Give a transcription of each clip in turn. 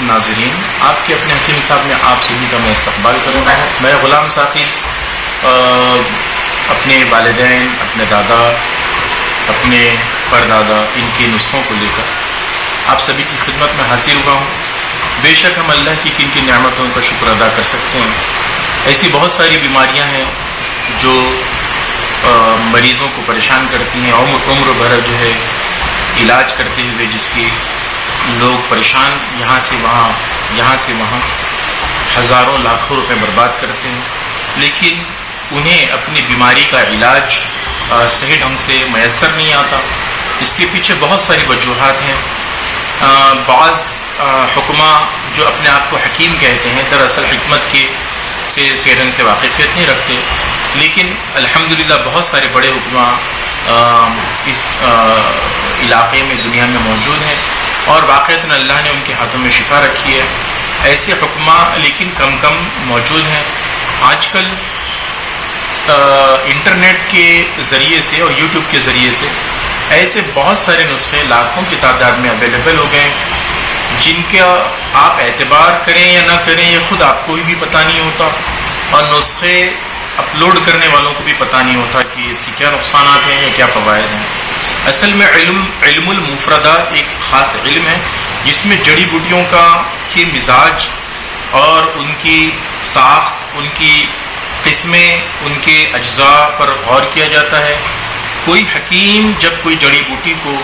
محترم ناظرین، آپ کے اپنے حکیم صاحب میں آپ سبھی کا میں استقبال کروں گا. میں غلام ساقی اپنے والدین، اپنے دادا، اپنے پردادا، ان کے نسخوں کو لے کر آپ سبھی کی خدمت میں حاضر ہوا ہوں. بے شک ہم اللہ کی کن کی نعمتوں کا شکر ادا کر سکتے ہیں. ایسی بہت ساری بیماریاں ہیں جو مریضوں کو پریشان کرتی ہیں، عمر بھر جو ہے علاج کرتے ہوئے جس کی لوگ پریشان یہاں سے وہاں ہزاروں لاکھوں روپے برباد کرتے ہیں، لیکن انہیں اپنی بیماری کا علاج صحیح ڈھنگ سے میسر نہیں آتا. اس کے پیچھے بہت ساری وجوہات ہیں. بعض حکماء جو اپنے آپ کو حکیم کہتے ہیں دراصل حکمت کے صحیح ڈھنگ سے واقفیت نہیں رکھتے، لیکن الحمدللہ بہت سارے بڑے حکماء اس علاقے میں دنیا میں موجود ہیں اور واقعتاً اللہ نے ان کے ہاتھوں میں شفا رکھی ہے. ایسے حکماء لیکن کم موجود ہیں. آج کل انٹرنیٹ کے ذریعے سے اور یوٹیوب کے ذریعے سے ایسے بہت سارے نسخے لاکھوں کی تعداد میں اویلیبل ہو گئے جن کا آپ اعتبار کریں یا نہ کریں یہ خود آپ کو بھی پتہ نہیں ہوتا، اور نسخے اپلوڈ کرنے والوں کو بھی پتہ نہیں ہوتا کہ اس کی کیا نقصانات ہیں یا کیا فوائد ہیں. اصل میں علم المفردات ایک خاص علم ہے جس میں جڑی بوٹیوں کی مزاج اور ان کی ساخت، ان کی قسمیں، ان کے اجزاء پر غور کیا جاتا ہے. کوئی حکیم جب کوئی جڑی بوٹی کو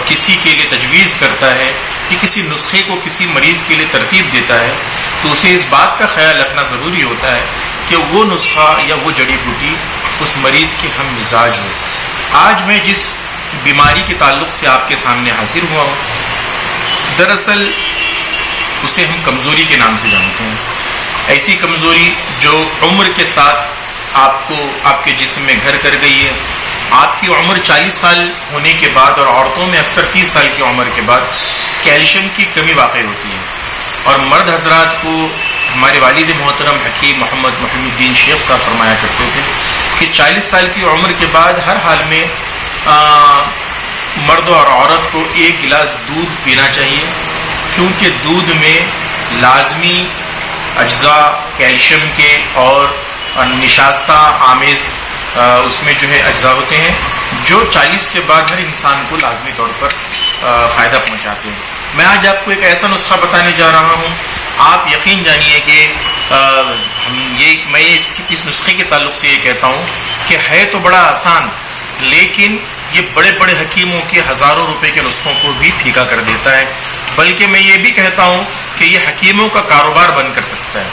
کسی کے لیے تجویز کرتا ہے کہ کسی نسخے کو کسی مریض کے لیے ترتیب دیتا ہے تو اسے اس بات کا خیال رکھنا ضروری ہوتا ہے کہ وہ نسخہ یا وہ جڑی بوٹی اس مریض کے ہم مزاج ہو. آج میں جس بیماری کے تعلق سے آپ کے سامنے حاضر ہوا ہوں دراصل اسے ہم کمزوری کے نام سے جانتے ہیں. ایسی کمزوری جو عمر کے ساتھ آپ کو آپ کے جسم میں گھر کر گئی ہے. آپ کی عمر 40 سال ہونے کے بعد اور عورتوں میں اکثر 30 سال کی عمر کے بعد کیلشیم کی کمی واقع ہوتی ہے، اور مرد حضرات کو ہمارے والد محترم حکیم محمد محی الدین شیخ صاحب فرمایا کرتے تھے کہ 40 سال کی عمر کے بعد ہر حال میں مرد اور عورت کو 1 گلاس دودھ پینا چاہیے، کیونکہ دودھ میں لازمی اجزاء کیلشیم کے اور نشاستہ آمیز اس میں جو ہے اجزاء ہوتے ہیں جو 40 کے بعد ہر انسان کو لازمی طور پر فائدہ پہنچاتے ہیں. میں آج آپ کو ایک ایسا نسخہ بتانے جا رہا ہوں، آپ یقین جانیے کہ میں اس نسخے کے تعلق سے یہ کہتا ہوں کہ ہے تو بڑا آسان، لیکن یہ بڑے بڑے حکیموں کے ہزاروں روپے کے نسخوں کو بھی پھیکا کر دیتا ہے. بلکہ میں یہ بھی کہتا ہوں کہ یہ حکیموں کا کاروبار بند کر سکتا ہے.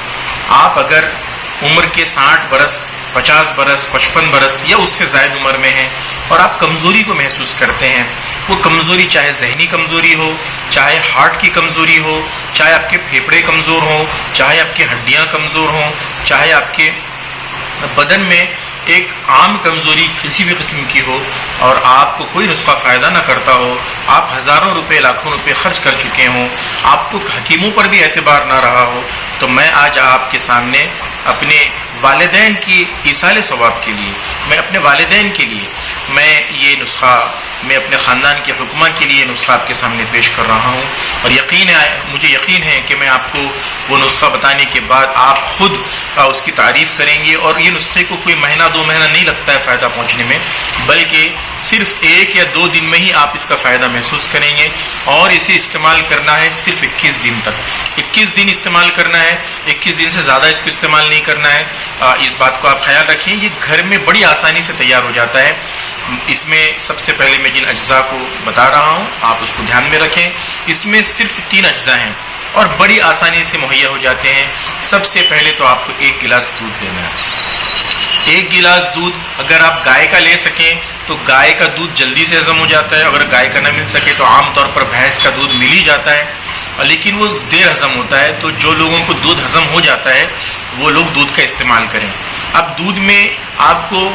آپ اگر عمر کے 60 برس، 50 برس، 55 برس یا اس سے زائد عمر میں ہیں اور آپ کمزوری کو محسوس کرتے ہیں، وہ کمزوری چاہے ذہنی کمزوری ہو، چاہے ہارٹ کی کمزوری ہو، چاہے آپ کے پھیپھڑے کمزور ہوں، چاہے آپ کی ہڈیاں کمزور ہوں، چاہے آپ کے بدن میں ایک عام کمزوری کسی بھی قسم کی ہو اور آپ کو کوئی نسخہ فائدہ نہ کرتا ہو، آپ ہزاروں روپے لاکھوں روپے خرچ کر چکے ہوں، آپ کو حکیموں پر بھی اعتبار نہ رہا ہو، تو میں آج آپ کے سامنے اپنے والدین کی ایصال ثواب کے لیے، میں اپنے والدین کے لیے میں یہ نسخہ، میں اپنے خاندان کے حکماں کے لیے نسخہ آپ کے سامنے پیش کر رہا ہوں. اور مجھے یقین ہے کہ میں آپ کو وہ نسخہ بتانے کے بعد آپ خود اس کی تعریف کریں گے، اور یہ نسخے کو کوئی مہینہ 2 مہینہ نہیں لگتا ہے فائدہ پہنچنے میں، بلکہ صرف 1 یا 2 دن میں ہی آپ اس کا فائدہ محسوس کریں گے. اور اسے استعمال کرنا ہے صرف 21 دن تک، 21 دن استعمال کرنا ہے، 21 دن سے زیادہ اس کو استعمال نہیں کرنا ہے. اس بات کو آپ خیال رکھیں. یہ گھر میں بڑی آسانی سے تیار ہو جاتا ہے. اس میں سب سے پہلے میں جن اجزاء کو بتا رہا ہوں آپ اس کو دھیان میں رکھیں. اس میں صرف 3 اجزاء ہیں اور بڑی آسانی سے مہیا ہو جاتے ہیں. سب سے پہلے تو آپ کو 1 گلاس دودھ لینا ہے. 1 گلاس دودھ اگر آپ گائے کا لے سکیں تو گائے کا دودھ جلدی سے ہضم ہو جاتا ہے. اگر گائے کا نہ مل سکے تو عام طور پر بھینس کا دودھ مل ہی جاتا ہے، لیکن وہ دیر ہضم ہوتا ہے. تو جو لوگوں کو دودھ ہضم ہو جاتا ہے وہ لوگ دودھ کا استعمال کریں. اب دودھ میں آپ کو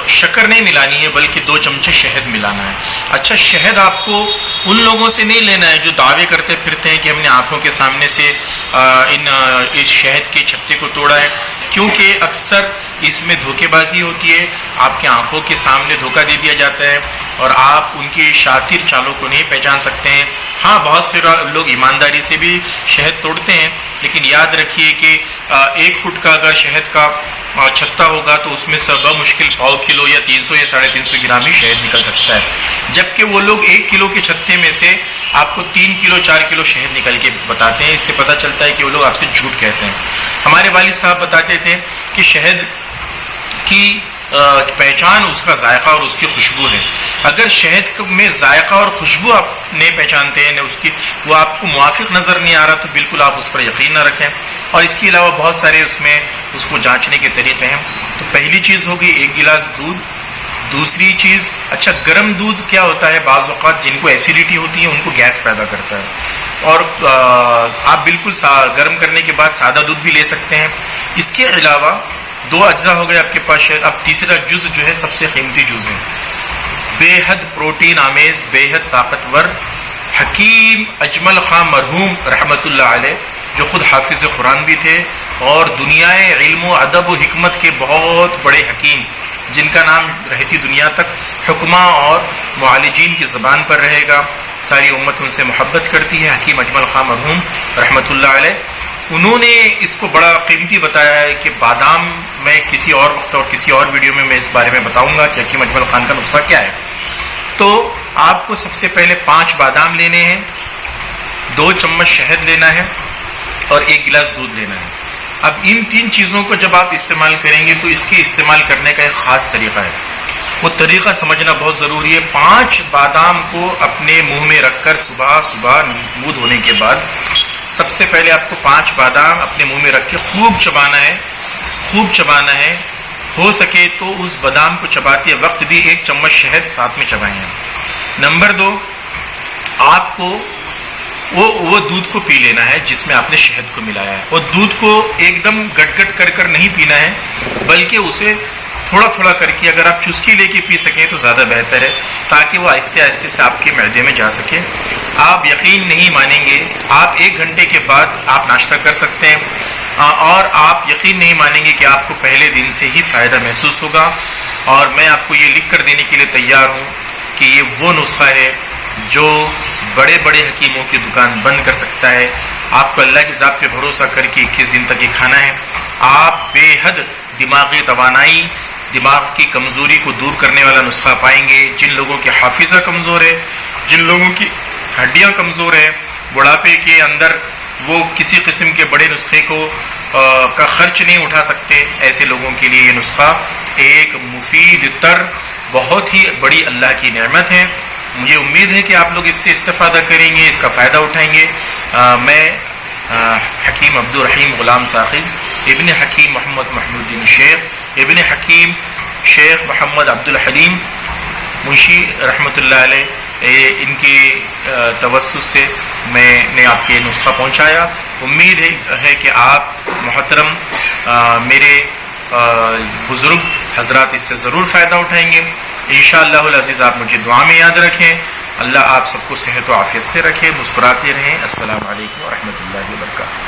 شکر نہیں ملانی ہے بلکہ 2 چمچے شہد ملانا ہے. اچھا، شہد آپ کو ان لوگوں سے نہیں لینا ہے جو دعوے کرتے پھرتے ہیں کہ ہم نے آنکھوں کے سامنے سے اس شہد کے چھتے کو توڑا ہے، کیونکہ اکثر اس میں دھوکے بازی ہوتی ہے. آپ کے آنکھوں کے سامنے دھوکہ دے دیا جاتا ہے اور آپ ان کی شاطر چالوں کو نہیں پہچان سکتے ہیں. ہاں بہت سے لوگ ایمانداری سے بھی شہد توڑتے ہیں، لیکن یاد رکھیے کہ 1 فٹ کا اگر شہد کا چھتا ہوگا تو اس میں سے بمشکل 1.25 کلو یا 300 یا 350 گرام ہی شہد نکل سکتا ہے، جبکہ وہ لوگ 1 کلو کے چھتے میں سے آپ کو 3 کلو 4 کلو شہد نکل کے بتاتے ہیں۔ اس سے پتہ چلتا ہے کہ وہ لوگ آپ سے جھوٹ کہتے ہیں۔ ہمارے والد صاحب بتاتے تھے کہ شہد کی پہچان اس کا ذائقہ اور اس کی خوشبو ہے۔ اگر شہد میں ذائقہ اور خوشبو آپ نہیں پہچانتے ہیں، اس کی وہ آپ کو موافق نظر نہیں آ رہا، تو بالکل آپ اس پر یقین نہ رکھیں۔ اور اس کے علاوہ بہت سارے اس میں اس کو جانچنے کے طریقے ہیں۔ تو پہلی چیز ہوگی 1 گلاس دودھ۔ دوسری چیز، اچھا گرم دودھ کیا ہوتا ہے، بعض اوقات جن کو ایسیڈیٹی ہوتی ہے ان کو گیس پیدا کرتا ہے، اور آپ بالکل گرم کرنے کے بعد سادہ دودھ بھی لے سکتے ہیں۔ اس کے علاوہ 2 اجزاء ہو گئے آپ کے پاس۔ اب تیسرا جز جو ہے سب سے قیمتی جز ہے، بے حد پروٹین آمیز، بے حد طاقتور، حکیم اجمل خان مرحوم رحمۃ اللہ علیہ، جو خود حافظ قرآن بھی تھے اور دنیا علم و ادب و حکمت کے بہت بڑے حکیم، جن کا نام رہتی دنیا تک حکمہ اور معالجین کی زبان پر رہے گا، ساری امت ان سے محبت کرتی ہے، حکیم اجمل خان مرحوم رحمۃ اللہ علیہ۔ انہوں نے اس کو بڑا قیمتی بتایا ہے کہ بادام، میں کسی اور وقت اور کسی اور ویڈیو میں اس بارے میں بتاؤں گا کہ حکیم اجمل خان کا نسخہ کیا ہے۔ تو آپ کو سب سے پہلے 5 بادام لینے ہیں، 2 چمچ شہد لینا ہے اور 1 گلاس دودھ لینا ہے۔ اب ان 3 چیزوں کو جب آپ استعمال کریں گے تو اس کے استعمال کرنے کا ایک خاص طریقہ ہے، وہ طریقہ سمجھنا بہت ضروری ہے۔ 5 بادام کو اپنے منہ میں رکھ کر صبح منہ دھونے کے بعد سب سے پہلے آپ کو 5 بادام اپنے منہ میں رکھ کے خوب چبانا ہے۔ ہو سکے تو اس بادام کو چباتے وقت بھی 1 چمچ شہد ساتھ میں چبائیں۔ نمبر 2، آپ کو وہ دودھ کو پی لینا ہے جس میں آپ نے شہد کو ملایا ہے، اور دودھ کو ایک دم گٹ کر نہیں پینا ہے، بلکہ اسے تھوڑا کر کے اگر آپ چسکی لے کے پی سکیں تو زیادہ بہتر ہے، تاکہ وہ آہستہ سے آپ کے معدے میں جا سکے۔ آپ یقین نہیں مانیں گے، آپ 1 گھنٹے کے بعد آپ ناشتہ کر سکتے ہیں، اور آپ یقین نہیں مانیں گے کہ آپ کو پہلے دن سے ہی فائدہ محسوس ہوگا۔ اور میں آپ کو یہ لکھ کر دینے کے لیے تیار ہوں کہ یہ وہ نسخہ ہے جو بڑے حکیموں کی دکان بند کر سکتا ہے۔ آپ کو اللہ کی ذات پہ بھروسہ کر کے 21 دن تک یہ کھانا ہے۔ آپ بے حد دماغی توانائی، دماغ کی کمزوری کو دور کرنے والا نسخہ پائیں گے۔ جن لوگوں کی حافظہ کمزور ہے، جن لوگوں کی ہڈیاں کمزور ہے، بڑھاپے کے اندر وہ کسی قسم کے بڑے نسخے کا خرچ نہیں اٹھا سکتے، ایسے لوگوں کے لیے یہ نسخہ ایک مفید تر بہت ہی بڑی اللہ کی نعمت ہے۔ مجھے امید ہے کہ آپ لوگ اس سے استفادہ کریں گے، اس کا فائدہ اٹھائیں گے۔ میں حکیم عبدالرحیم غلام ثاقب ابن حکیم محمد محمود الدین شیخ ابن حکیم شیخ محمد عبدالحلیم منشی رحمۃ اللہ علیہ، ان کے توسط سے میں نے آپ کے نسخہ پہنچایا۔ امید ہے کہ آپ محترم میرے بزرگ حضرات اس سے ضرور فائدہ اٹھائیں گے۔ انشاءاللہ العزیز آپ مجھے دعا میں یاد رکھیں۔ اللہ آپ سب کو صحت و عافیت سے رکھے، مسکراتے رہیں۔ السلام علیکم ورحمۃ اللہ وبرکاتہ۔